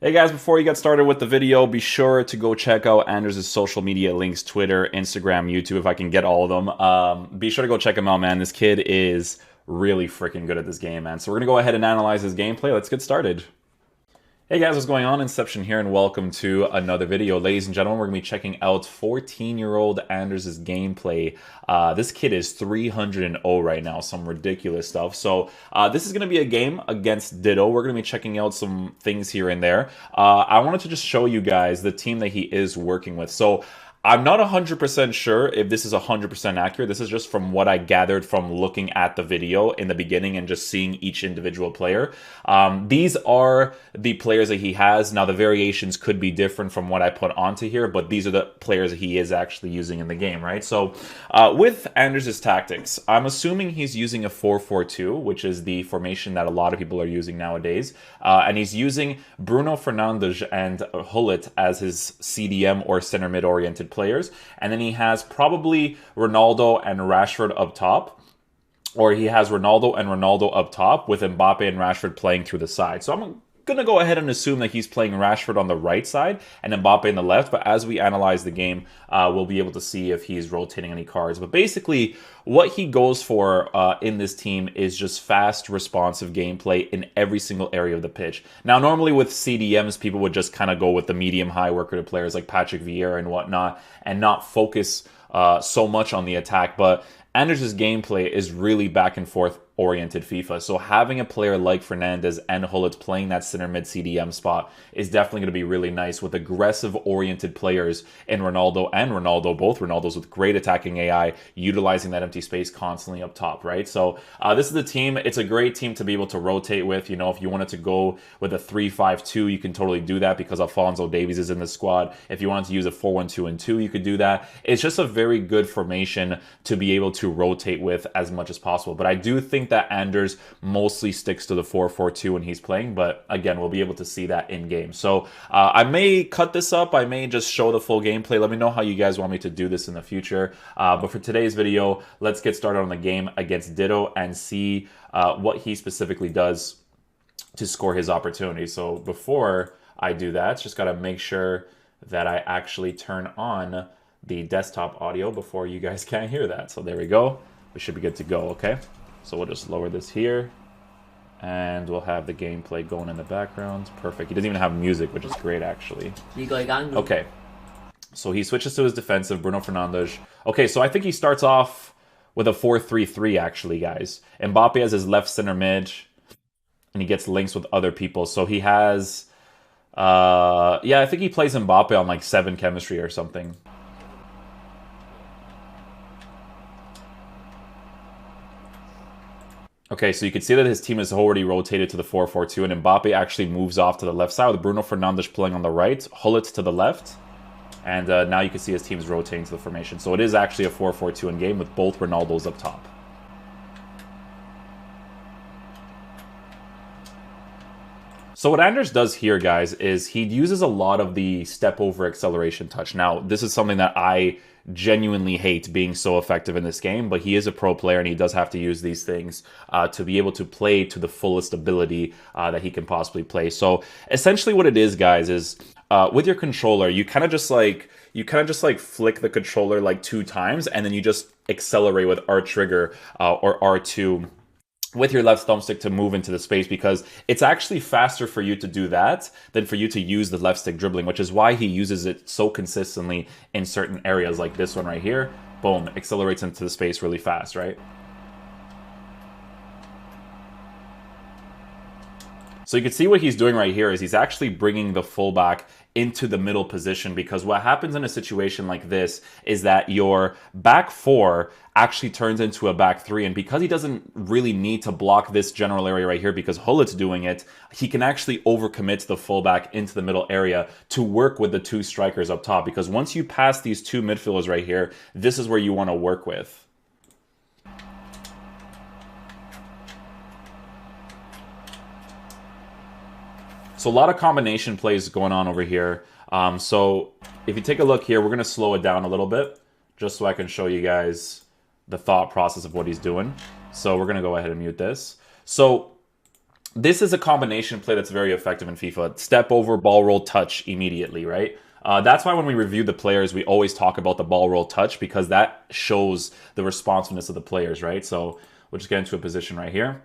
Hey guys, before you get started with the video, be sure to go check out Anders' social media links, Twitter, Instagram, YouTube, if I can get all of them. Be sure to go check him out, man. This kid is really freaking good at this game, man. So we're going to go ahead and analyze his gameplay. Let's get started. Hey guys, what's going on? Inception here, and welcome to another video. Ladies and gentlemen, we're going to be checking out 14-year-old Anders' gameplay. This kid is 300-0 right now, some ridiculous stuff. So this is going to be a game against Ditto. We're going to be checking out some things here and there. I wanted to just show you guys the team that he is working with. So I'm not 100% sure if this is 100% accurate. This is just from what I gathered from looking at the video in the beginning and just seeing each individual player. These are the players that he has. Now, the variations could be different from what I put onto here, but these are the players that he is actually using in the game, right? So with Anders' tactics, I'm assuming he's using a 4-4-2, which is the formation that a lot of people are using nowadays. And he's using Bruno Fernandes and Hullet as his CDM or center mid-oriented players, and then he has probably Ronaldo and Rashford up top, or he has Ronaldo and Ronaldo up top with Mbappe and Rashford playing through the side. So I'm going to go ahead and assume that he's playing Rashford on the right side and Mbappe in the left, but as we analyze the game, we'll be able to see if he's rotating any cards. But basically, what he goes for in this team is just fast, responsive gameplay in every single area of the pitch. Now, normally with CDMs, people would just kind of go with the medium-high worker to players like Patrick Vieira and whatnot and not focus so much on the attack, but Anders' gameplay is really back and forth oriented FIFA. So having a player like Fernandes and Hullet playing that center mid CDM spot is definitely going to be really nice with aggressive oriented players in Ronaldo and Ronaldo, both Ronaldos with great attacking AI, utilizing that empty space constantly up top, right? So this is the team. It's a great team to be able to rotate with. You know, if you wanted to go with a 3-5-2, you can totally do that because Alphonso Davies is in the squad. If you wanted to use a 4-1-2-2, you could do that. It's just a very good formation to be able to rotate with as much as possible. But I do think that Anders mostly sticks to the 4-4-2 when he's playing, but again, we'll be able to see that in game. So I may cut this up, I may just show the full gameplay. Let me know how you guys want me to do this in the future. But for today's video, let's get started on the game against Ditto and see what he specifically does to score his opportunity. So before I do that, just got to make sure that I actually turn on the desktop audio before you guys can't hear that. So there we go. We should be good to go, okay? So we'll just lower this here, and we'll have the gameplay going in the background. Perfect. He doesn't even have music, which is great, actually. Okay. So he switches to his defensive, Bruno Fernandes. Okay, so I think he starts off with a 4-3-3, actually, guys. Mbappe has his left center mid, and he gets links with other people. So he has... yeah, I think he plays Mbappe on, like, 7 chemistry or something. Okay, so you can see that his team is already rotated to the 4-4-2, and Mbappe actually moves off to the left side with Bruno Fernandes playing on the right, Hullet to the left, and now you can see his team is rotating to the formation. So it is actually a 4-4-2 in game with both Ronaldos up top. So what Anders does here, guys, is he uses a lot of the step over acceleration touch. Now, this is something that I genuinely hate being so effective in this game, but he is a pro player and he does have to use these things to be able to play to the fullest ability that he can possibly play. So essentially what it is, guys, is with your controller, you kind of just like flick the controller like 2 times, and then you just accelerate with R trigger or R2 with your left thumbstick to move into the space, because it's actually faster for you to do that than for you to use the left stick dribbling, which is why he uses it so consistently in certain areas like this one right here. Boom, accelerates into the space really fast, right? So you can see what he's doing right here is he's actually bringing the fullback into the middle position, because what happens in a situation like this is that your back 4 actually turns into a back 3, and because he doesn't really need to block this general area right here because Hullet's doing it, he can actually overcommit the fullback into the middle area to work with the 2 strikers up top, because once you pass these 2 midfielders right here, this is where you want to work with. So a lot of combination plays going on over here. So if you take a look here, we're going to slow it down a little bit just so I can show you guys the thought process of what he's doing. So we're going to go ahead and mute this. So This is a combination play that's very effective in FIFA. Step over, ball roll, touch immediately, right? That's why when we review the players, we always talk about the ball roll touch because that shows the responsiveness of the players, right? So we'll just get into a position right here.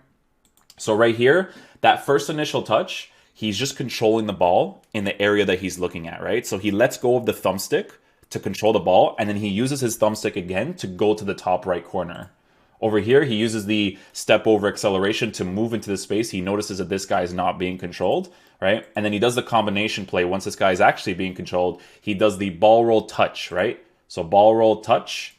So right here, that first initial touch, he's just controlling the ball in the area that he's looking at, right? So he lets go of the thumbstick to control the ball, and then he uses his thumbstick again to go to the top right corner. Over here, he uses the step over acceleration to move into the space. He notices that this guy is not being controlled, right? And then he does the combination play. Once this guy is actually being controlled, he does the ball roll touch, right? So ball roll touch.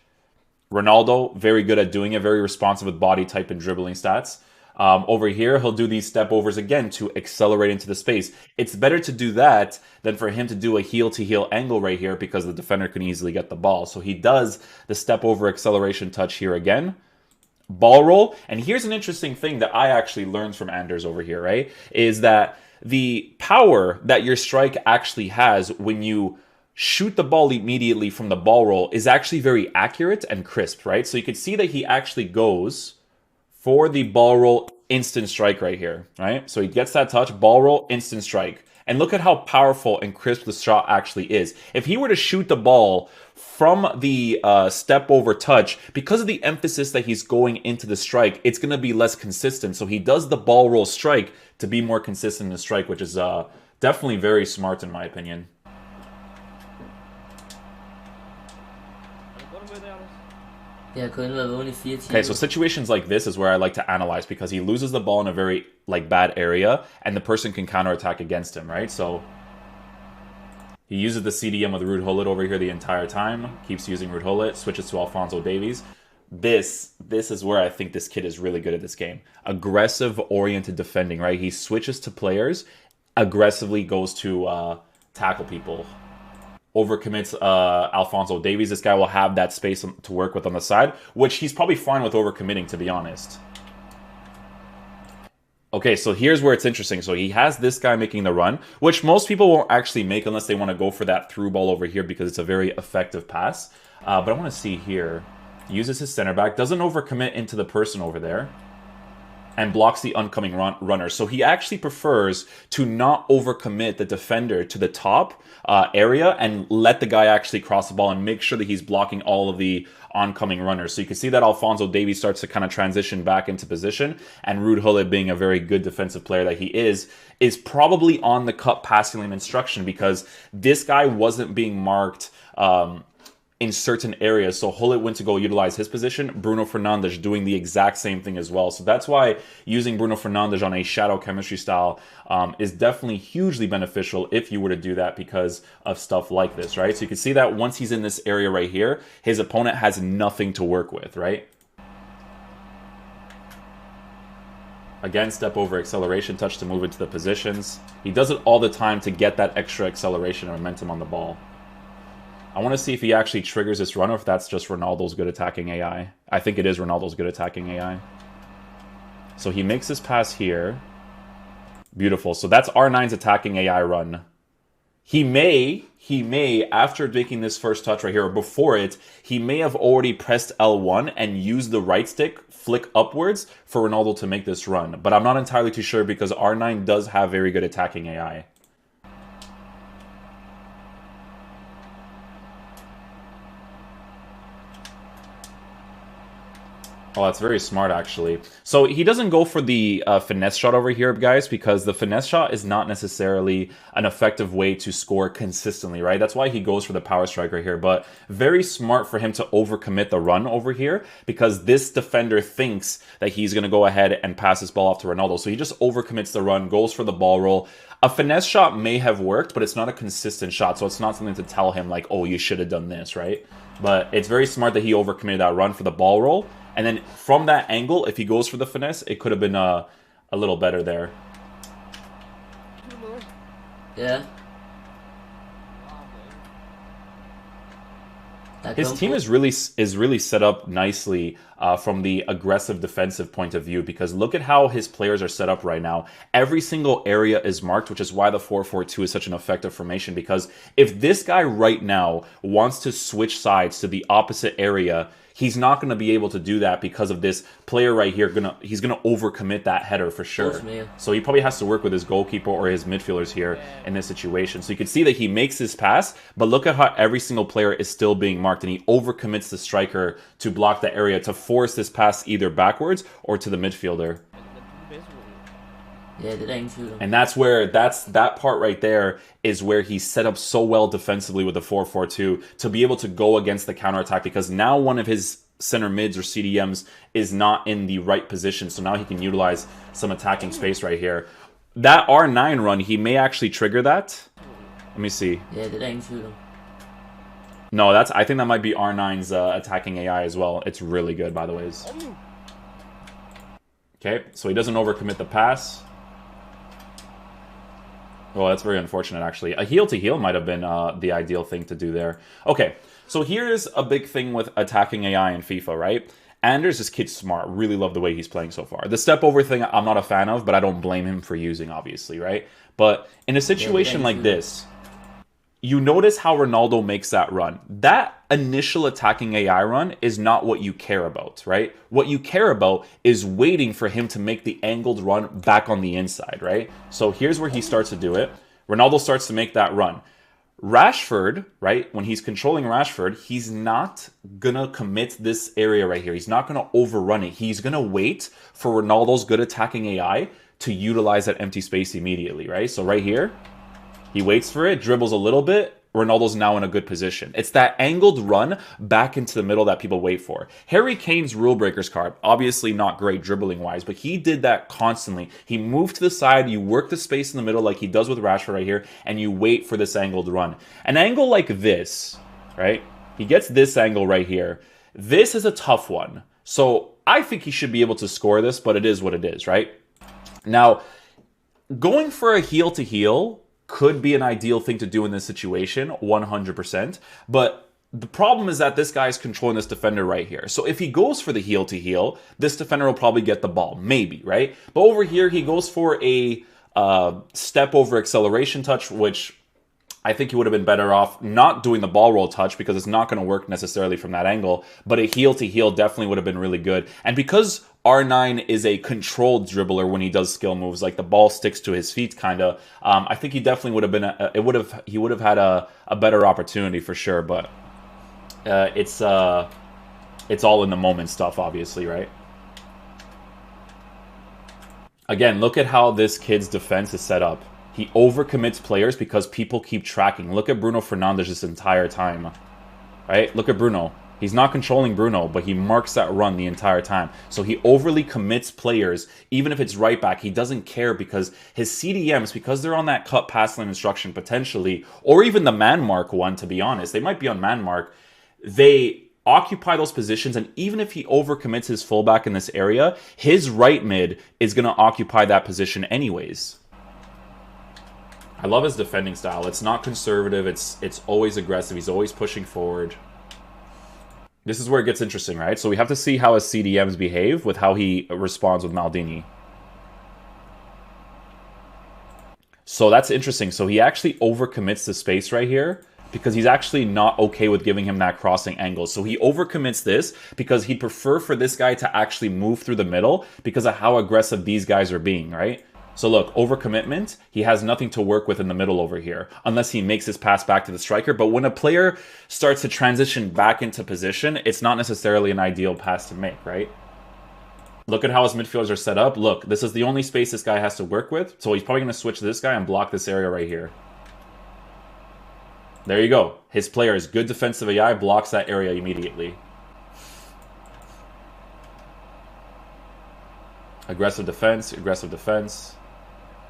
Ronaldo, very good at doing it, very responsive with body type and dribbling stats. Over here, he'll do these step overs again to accelerate into the space. It's better to do that than for him to do a heel-to-heel angle right here because the defender can easily get the ball. So he does the step over acceleration touch here again. Ball roll. And here's an interesting thing that I actually learned from Anders over here, right? Is that the power that your strike actually has when you shoot the ball immediately from the ball roll is actually very accurate and crisp, right? So you can see that he actually goes for the ball roll instant strike right here, right? So he gets that touch, ball roll, instant strike. And look at how powerful and crisp the shot actually is. If he were to shoot the ball from the step over touch, because of the emphasis that he's going into the strike, it's going to be less consistent. So he does the ball roll strike to be more consistent in the strike, which is definitely very smart in my opinion. Okay, so situations like this is where I like to analyze because he loses the ball in a very bad area and the person can counterattack against him, right? So he uses the CDM with Ruud Gullit over here the entire time, keeps using Ruud Gullit, switches to Alphonso Davies. This is where I think this kid is really good at this game. Aggressive oriented defending, right? He switches to players, aggressively goes to tackle people. Overcommits Alphonso Davies. This guy will have that space to work with on the side, which he's probably fine with overcommitting, to be honest. Okay, so here's where it's interesting. So he has this guy making the run, which most people won't actually make unless they want to go for that through ball over here because it's a very effective pass. But I want to see here. Uses his center back, doesn't overcommit into the person over there, and blocks the oncoming runner. So he actually prefers to not overcommit the defender to the top area and let the guy actually cross the ball and make sure that he's blocking all of the oncoming runners. So you can see that Alphonso Davies starts to kind of transition back into position, and Ruud Gullit, being a very good defensive player that he is probably on the cut passing lane instruction because this guy wasn't being marked in certain areas. So Gullit went to go utilize his position. Bruno Fernandes doing the exact same thing as well. So that's why using Bruno Fernandes on a shadow chemistry style is definitely hugely beneficial if you were to do that because of stuff like this, right? So you can see that once he's in this area right here, his opponent has nothing to work with, right? Again, step over acceleration touch to move into the positions. He does it all the time to get that extra acceleration and momentum on the ball. I want to see if he actually triggers this run or if that's just Ronaldo's good attacking AI. I think it is Ronaldo's good attacking AI. So he makes this pass here. Beautiful. So that's R9's attacking AI run. He may, after making this first touch right here, or before it, he may have already pressed L1 and used the right stick, flick upwards, for Ronaldo to make this run. But I'm not entirely too sure because R9 does have very good attacking AI. Oh, that's very smart, actually. So he doesn't go for the finesse shot over here, guys, because the finesse shot is not necessarily an effective way to score consistently, right? That's why he goes for the power strike right here. But very smart for him to overcommit the run over here because this defender thinks that he's going to go ahead and pass this ball off to Ronaldo. So he just overcommits the run, goes for the ball roll. A finesse shot may have worked, but it's not a consistent shot. So it's not something to tell him like, oh, you should have done this, right? But it's very smart that he overcommitted that run for the ball roll. And then from that angle, if he goes for the finesse, it could have been a little better there. Yeah. His team is really set up nicely from the aggressive defensive point of view because look at how his players are set up right now. Every single area is marked, which is why the 4-4-2 is such an effective formation because if this guy right now wants to switch sides to the opposite area, He's not going to be able to do that because of this player right here. He's gonna overcommit that header for sure. So he probably has to work with his goalkeeper or his midfielders here in this situation. So you can see that he makes his pass, but look at how every single player is still being marked, and he overcommits the striker to block the area to force this pass either backwards or to the midfielder. And that's where that part right there is where he's set up so well defensively with the 4-4-2 to be able to go against the counterattack, because now one of his center mids or CDMs is not in the right position, so now he can utilize some attacking space right here. That R9 run, he may actually trigger that. Let me see. No, I think that might be R9's attacking AI as well. It's really good, by the way. Okay, so he doesn't overcommit the pass. Well, that's very unfortunate, actually. A heel-to-heel might have been the ideal thing to do there. Okay, so here's a big thing with attacking AI in FIFA, right? Anders, this kid's smart. Really love the way he's playing so far. The step-over thing, I'm not a fan of, but I don't blame him for using, obviously, right? But in a situation like this, you notice how Ronaldo makes that run. That initial attacking AI run is not what you care about, right? What you care about is waiting for him to make the angled run back on the inside, right? So here's where he starts to do it. Ronaldo starts to make that run. Rashford, right, when he's controlling Rashford, he's not going to commit this area right here. He's not going to overrun it. He's going to wait for Ronaldo's good attacking AI to utilize that empty space immediately, right? So right here, he waits for it, dribbles a little bit. Ronaldo's now in a good position. It's that angled run back into the middle that people wait for. Harry Kane's rule breakers card, obviously not great dribbling-wise, but he did that constantly. He moved to the side, you work the space in the middle like he does with Rashford right here, and you wait for this angled run. An angle like this, right? He gets this angle right here. This is a tough one. So I think he should be able to score this, but it is what it is, right? Now, going for a heel-to-heel could be an ideal thing to do in this situation, 100%. But the problem is that this guy is controlling this defender right here. So if he goes for the heel-to-heel, this defender will probably get the ball, maybe, right? But over here, he goes for a step-over acceleration touch, which I think he would have been better off not doing the ball roll touch because it's not going to work necessarily from that angle. But a heel-to-heel definitely would have been really good. And because R9 is a controlled dribbler when he does skill moves, like the ball sticks to his feet, kind of. I think he definitely would have been. He would have had a better opportunity for sure. But it's all in the moment stuff, obviously, right? Again, look at how this kid's defense is set up. He overcommits players because people keep tracking. Look at Bruno Fernandes this entire time, right? Look at Bruno. He's not controlling Bruno, but he marks that run the entire time. So he overly commits players, even if it's right back. He doesn't care because his CDMs, because they're on that cut pass line instruction potentially, or even the man mark one, to be honest. They might be on man mark. They occupy those positions, and even if he overcommits his fullback in this area, his right mid is going to occupy that position anyways. I love his defending style. It's not conservative. It's always aggressive. He's always pushing forward. This is where it gets interesting, right? So we have to see how his CDMs behave with how he responds with Maldini. So that's interesting. So he actually overcommits the space right here because he's actually not okay with giving him that crossing angle. So he overcommits this because he'd prefer for this guy to actually move through the middle because of how aggressive these guys are being, right? So look, overcommitment, he has nothing to work with in the middle over here, unless he makes his pass back to the striker. But when a player starts to transition back into position, it's not necessarily an ideal pass to make, right? Look at how his midfielders are set up. Look, this is the only space this guy has to work with. So he's probably going to switch to this guy and block this area right here. There you go. His player is good defensive AI, blocks that area immediately. Aggressive defense, aggressive defense.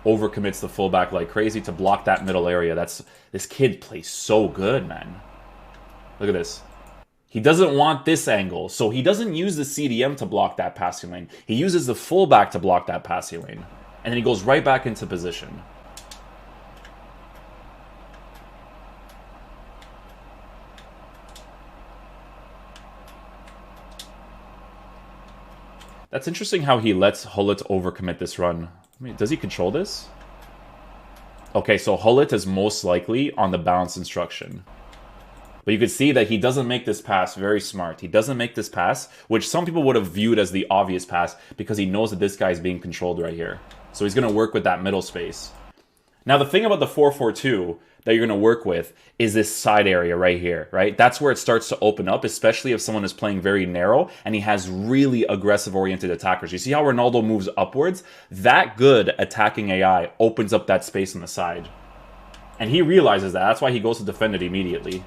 Overcommits the fullback like crazy to block that middle area. This kid plays so good, man. Look at this. He doesn't want this angle, so he doesn't use the CDM to block that passing lane. He uses the fullback to block that passing lane. And then he goes right back into position. That's interesting how he lets Hullet overcommit this run. I mean, does he control this? Okay, so Hullet is most likely on the balance instruction. But you could see that he doesn't make this pass very smart. He doesn't make this pass, which some people would have viewed as the obvious pass because he knows that this guy is being controlled right here. So he's going to work with that middle space. Now, the thing about the 4-4-2 that you're going to work with is this side area right here, right? That's where it starts to open up, especially if someone is playing very narrow and he has really aggressive-oriented attackers. You see how Ronaldo moves upwards? That good attacking AI opens up that space on the side. And he realizes that. That's why he goes to defend it immediately.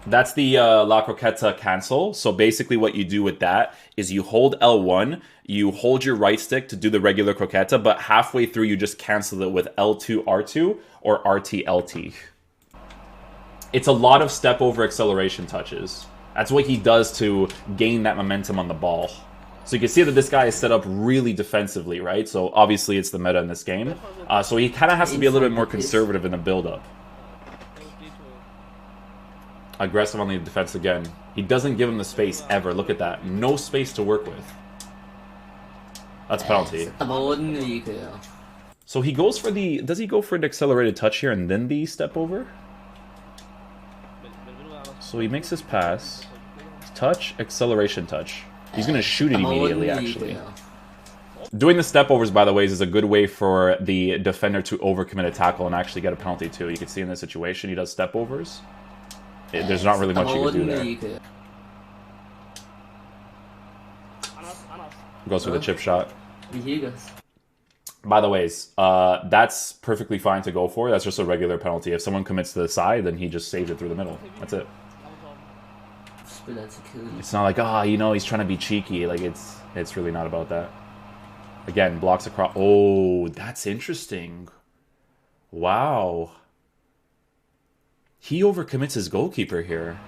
That's the La Croqueta cancel. So basically what you do with that is you hold L1, you hold your right stick to do the regular croqueta, but halfway through you just cancel it with L2 R2 or RT LT. It's a lot of step over acceleration touches. That's what he does to gain that momentum on the ball. So you can see that this guy is set up really defensively, right? So obviously it's the meta in this game. So he kind of has to be a little bit more conservative in the build-up. Aggressive on the defense again. He doesn't give him the space ever. Look at that. No space to work with. That's penalty. So he goes for the... Does he go for an accelerated touch here and then the step over? So he makes his pass. Touch, acceleration touch. He's going to shoot it immediately, actually. Doing the step overs, by the way, is a good way for the defender to overcommit a tackle and actually get a penalty too. You can see in this situation, he does step overs. There's not really much you can do there. Goes for the chip shot. By the way, that's perfectly fine to go for. That's just a regular penalty. If someone commits to the side, then he just saves it through the middle. That's it. It's not like, ah, you know, he's trying to be cheeky. Like, it's really not about that. Again, blocks across. Oh, that's interesting. Wow. He overcommits his goalkeeper here.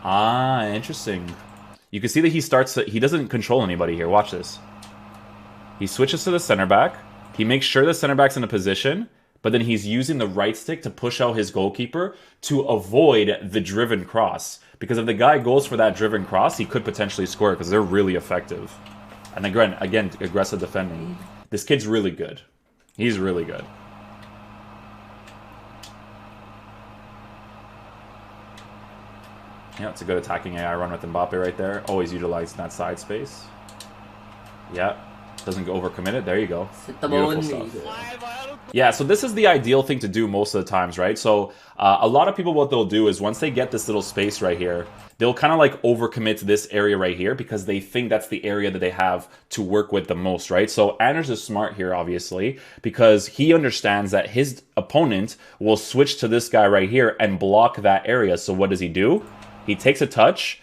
Ah, interesting. You can see that he doesn't control anybody here. Watch this. He switches to the center back. He makes sure the center back's in a position, but then he's using the right stick to push out his goalkeeper to avoid the driven cross. Because if the guy goes for that driven cross, he could potentially score because they're really effective. And again, aggressive defending. This kid's really good. He's really good. Yeah, it's a good attacking AI run with Mbappe right there. Always utilizing that side space. Yeah, doesn't go overcommit it. There you go. Beautiful stuff. Yeah, so this is the ideal thing to do most of the times, right? So a lot of people, what they'll do is once they get this little space right here, they'll kind of like overcommit to this area right here because they think that's the area that they have to work with the most, right? So Anders is smart here, obviously, because he understands that his opponent will switch to this guy right here and block that area. So what does he do? He takes a touch,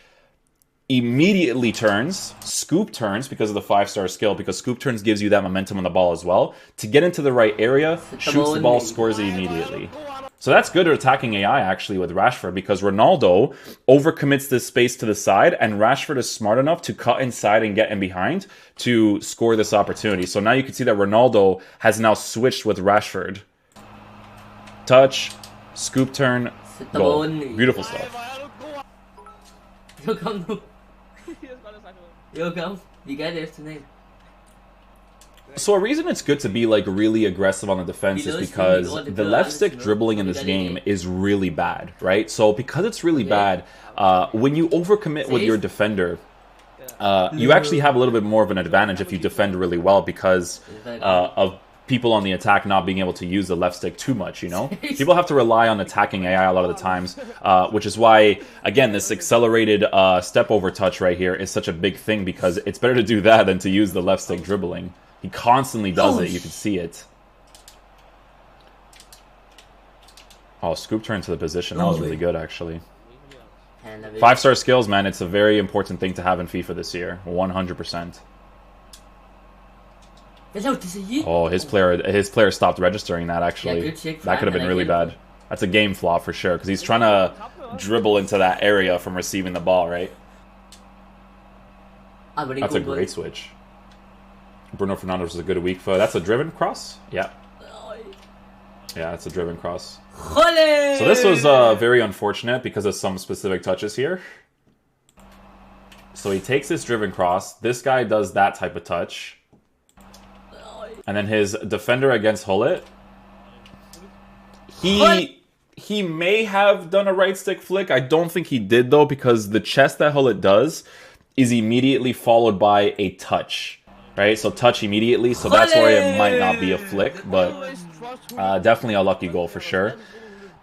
immediately turns, scoop turns because of the 5-star skill, because scoop turns gives you that momentum on the ball as well, to get into the right area, shoots the ball, scores it immediately. So that's good at attacking AI, actually, with Rashford, because Ronaldo overcommits this space to the side, and Rashford is smart enough to cut inside and get in behind to score this opportunity. So now you can see that Ronaldo has now switched with Rashford. Touch, scoop turn, goal. Beautiful stuff. Yo come, you get it tonight. So a reason it's good to be like really aggressive on the defense is because the left stick dribbling in this game is really bad, right? So because it's really bad, when you overcommit with your defender, you actually have a little bit more of an advantage if you defend really well because of people on the attack not being able to use the left stick too much, you know? People have to rely on attacking AI a lot of the times, which is why, again, this accelerated step over touch right here is such a big thing because it's better to do that than to use the left stick dribbling. He constantly does it, you can see it. Oh, scoop turn to the position, that was really good actually. 5-star skills, man, it's a very important thing to have in FIFA this year, 100%. Oh, his player stopped registering that, actually. That could have been really bad. That's a game flaw for sure, because he's trying to dribble into that area from receiving the ball, right? That's a great switch. Bruno Fernandes was a good weak foot. That's a driven cross? Yeah. Yeah, that's a driven cross. So this was very unfortunate because of some specific touches here. So he takes this driven cross. This guy does that type of touch. And then his defender against Hullet He may have done a right stick flick. I don't think he did though, because the chest that Hullet does is immediately followed by a touch, right? So touch immediately, so that's where it might not be a flick, but definitely a lucky goal for sure.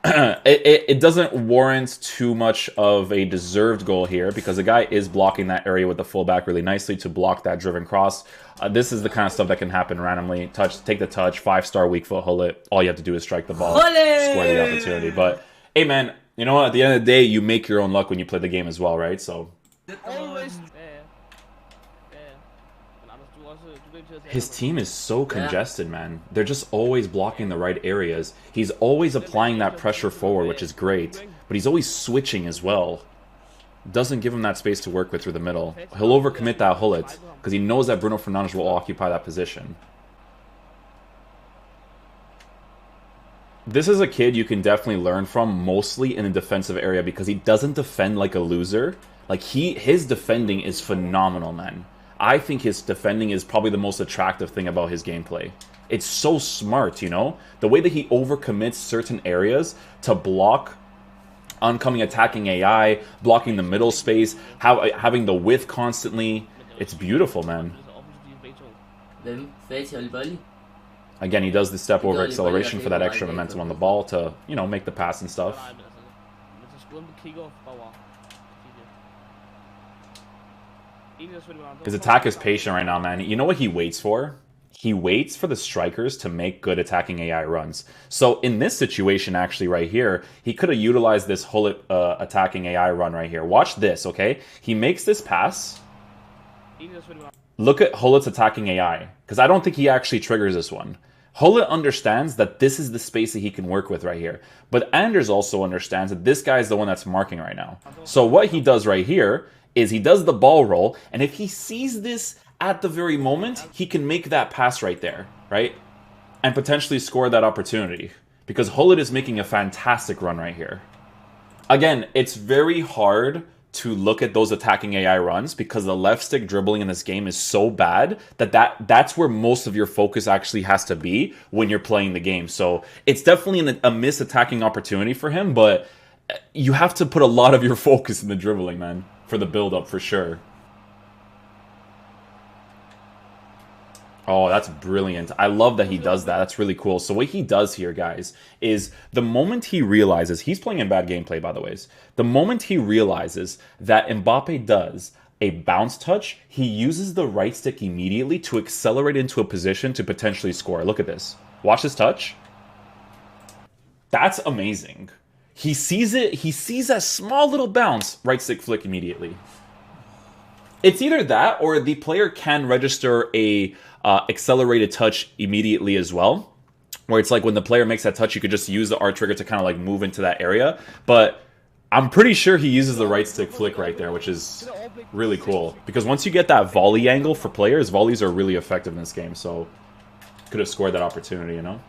It doesn't warrant too much of a deserved goal here, because the guy is blocking that area with the fullback really nicely to block that driven cross. This is the kind of stuff that can happen randomly. Take the touch, 5-star weak foot Hullet. All you have to do is strike the ball, score the opportunity. But hey man, you know what? At the end of the day, you make your own luck when you play the game as well, right? So his team is so congested, man. They're just always blocking the right areas. He's always applying that pressure forward, which is great. But he's always switching as well. Doesn't give him that space to work with through the middle. He'll overcommit that Hullet because he knows that Bruno Fernandes will occupy that position. This is a kid you can definitely learn from, mostly in the defensive area, because he doesn't defend like a loser. Like his defending is phenomenal, man. I think his defending is probably the most attractive thing about his gameplay. It's so smart, you know? The way that he overcommits certain areas to block oncoming attacking AI, blocking the middle space, having the width constantly. It's beautiful, man. Again, he does the step over acceleration for that extra momentum on the ball to, you know, make the pass and stuff. His attack is patient right now, man. You know what he waits for? He waits for the strikers to make good attacking AI runs. So in this situation, actually, right here, he could have utilized this Hullet attacking AI run right here. Watch this, okay? He makes this pass. Look at Hullet's attacking AI, because I don't think he actually triggers this one. Hullet understands that this is the space that he can work with right here. But Anders also understands that this guy is the one that's marking right now. So what he does right here is he does the ball roll, and if he sees this at the very moment, he can make that pass right there, right? And potentially score that opportunity. Because Hullet is making a fantastic run right here. Again, it's very hard to look at those attacking AI runs because the left stick dribbling in this game is so bad that's where most of your focus actually has to be when you're playing the game. So it's definitely a miss attacking opportunity for him, but you have to put a lot of your focus in the dribbling, man, for the build-up for sure. Oh, that's brilliant. I love that he does that. That's really cool. So what he does here, guys, is the moment he realizes, he's playing in bad gameplay, by the way. The moment he realizes that Mbappe does a bounce touch, he uses the right stick immediately to accelerate into a position to potentially score. Look at this. Watch this touch. That's amazing. He sees it. He sees that small little bounce, right stick flick immediately. It's either that or the player can register a accelerated touch immediately as well, where it's like when the player makes that touch, you could just use the R trigger to kind of like move into that area. But I'm pretty sure he uses the right stick flick right there, which is really cool. Because once you get that volley angle for players, volleys are really effective in this game. So could have scored that opportunity, you know?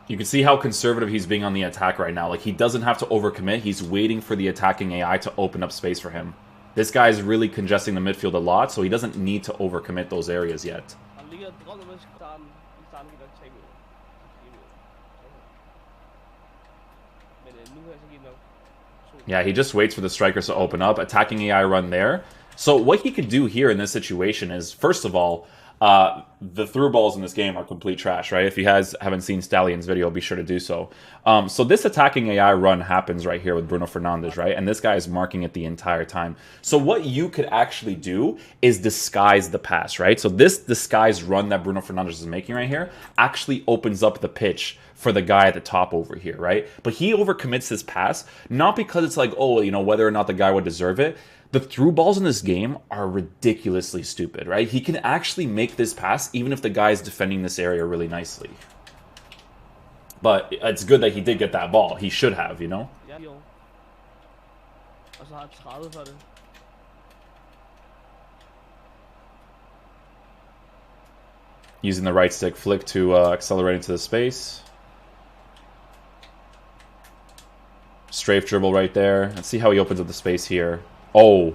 You can see how conservative he's being on the attack right now. Like, he doesn't have to overcommit. He's waiting for the attacking AI to open up space for him. This guy is really congesting the midfield a lot, so he doesn't need to overcommit those areas yet. Yeah, he just waits for the strikers to open up. Attacking AI run there. So what he could do here in this situation is, first of all, the through balls in this game are complete trash, right? If you guys haven't seen Stallion's video, be sure to do so. So this attacking AI run happens right here with Bruno Fernandes, right? And this guy is marking it the entire time. So what you could actually do is disguise the pass, right? So this disguised run that Bruno Fernandes is making right here actually opens up the pitch for the guy at the top over here, right? But he overcommits his pass, not because it's like, oh, you know, whether or not the guy would deserve it. The through balls in this game are ridiculously stupid, right? He can actually make this pass even if the guy is defending this area really nicely. But it's good that he did get that ball. He should have, you know? Using the right stick flick to accelerate into the space. Strafe dribble right there. Let's see how he opens up the space here. Oh,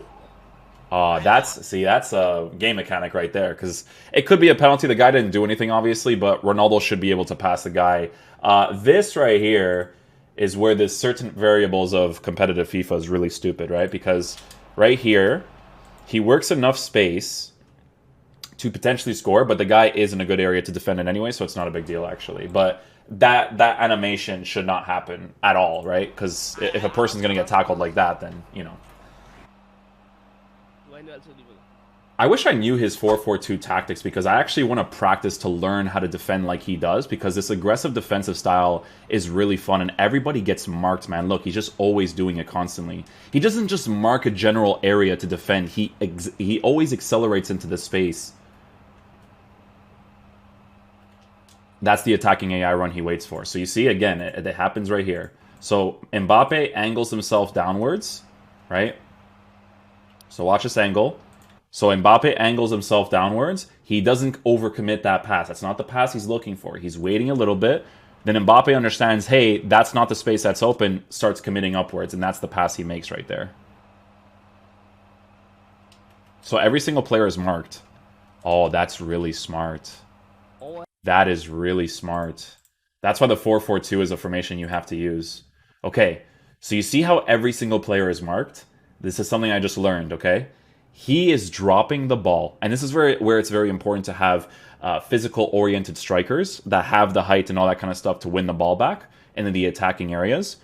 That's a game mechanic right there because it could be a penalty. The guy didn't do anything, obviously, but Ronaldo should be able to pass the guy. This right here is where the certain variables of competitive FIFA is really stupid, right? Because right here, he works enough space to potentially score, but the guy is in a good area to defend it anyway, so it's not a big deal actually. But that animation should not happen at all, right? Because if a person's gonna get tackled like that, then you know. I wish I knew his 4-4-2 tactics because I actually want to practice to learn how to defend like he does because this aggressive defensive style is really fun and everybody gets marked, man. Look, he's just always doing it constantly. He doesn't just mark a general area to defend. He always accelerates into the space. That's the attacking AI run he waits for. So you see, again, it happens right here. So Mbappe angles himself downwards, right? So watch this angle. So Mbappe angles himself downwards. He doesn't overcommit that pass. That's not the pass he's looking for. He's waiting a little bit. Then Mbappe understands, hey, that's not the space that's open, starts committing upwards, and that's the pass he makes right there. So every single player is marked. Oh, that's really smart. That is really smart. That's why the 4-4-2 is a formation you have to use. Okay, so you see how every single player is marked? This is something I just learned, okay? He is dropping the ball. And this is where it's very important to have physical-oriented strikers that have the height and all that kind of stuff to win the ball back in the attacking areas.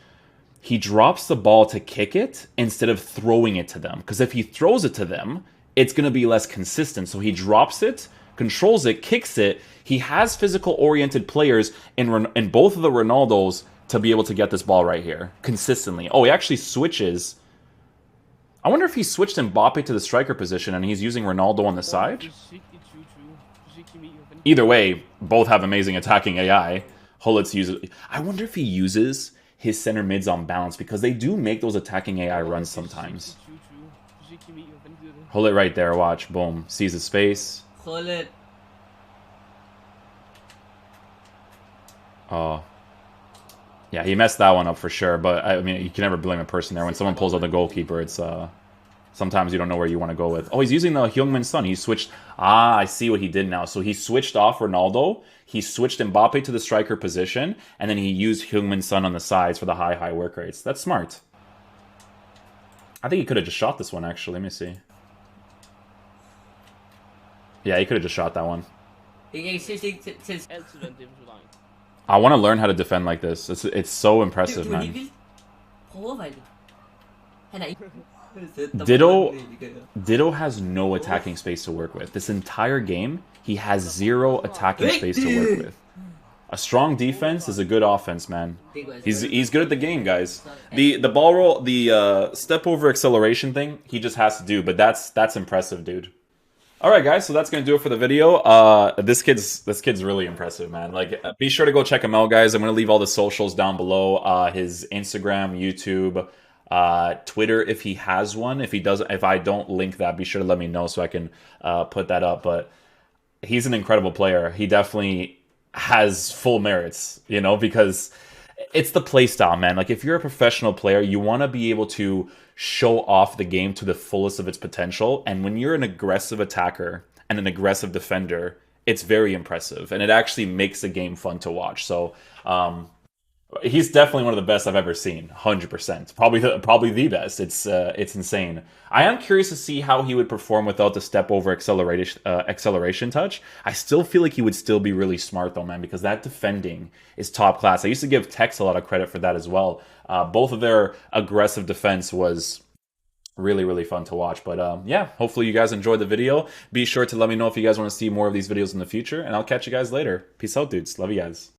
He drops the ball to kick it instead of throwing it to them. Because if he throws it to them, it's going to be less consistent. So he drops it, controls it, kicks it. He has physical-oriented players in both of the Ronaldos to be able to get this ball right here consistently. Oh, he actually switches. I wonder if he switched Mbappe to the striker position and he's using Ronaldo on the side. Either way, both have amazing attacking AI. Hullets uses. I wonder if he uses his center mids on balance because they do make those attacking AI runs sometimes. Hold it right there. Watch. Boom. Sees the space. Hold it. Oh. Yeah, he messed that one up for sure, but I mean, you can never blame a person there. When someone pulls out the goalkeeper, it's sometimes you don't know where you want to go with. Oh, he's using the Heung-min Son. He switched. Ah, I see what he did now. So he switched off Ronaldo. He switched Mbappe to the striker position, and then he used Heung-min Son on the sides for the high work rates. That's smart. I think he could have just shot this one, actually. Let me see. Yeah, he could have just shot that one. I want to learn how to defend like this. It's so impressive, man. Ditto has no attacking space to work with. This entire game, he has zero attacking space to work with. A strong defense is a good offense, man. He's good at the game, guys. The ball roll, the step over acceleration thing, he just has to do. But that's impressive, dude. All right, guys, so that's gonna do it for the video. This kid's really impressive, man. Like, be sure to go check him out, guys. I'm gonna leave all the socials down below. His Instagram, YouTube, Twitter, if he has one. If I don't link that, be sure to let me know so I can put that up. But he's an incredible player. He definitely has full merits, you know, because it's the play style, man. Like, if you're a professional player, you want to be able to show off the game to the fullest of its potential. And when you're an aggressive attacker and an aggressive defender, it's very impressive. And it actually makes the game fun to watch. So he's definitely one of the best I've ever seen. 100%. Probably the best. It's insane. I am curious to see how he would perform without the step over acceleration touch. I still feel like he would still be really smart though, man, because that defending is top class. I used to give Tex a lot of credit for that as well. Both of their aggressive defense was really fun to watch. But yeah, hopefully you guys enjoyed the video. Be sure to let me know if you guys want to see more of these videos in the future, and I'll catch you guys later. Peace out, dudes. Love you guys.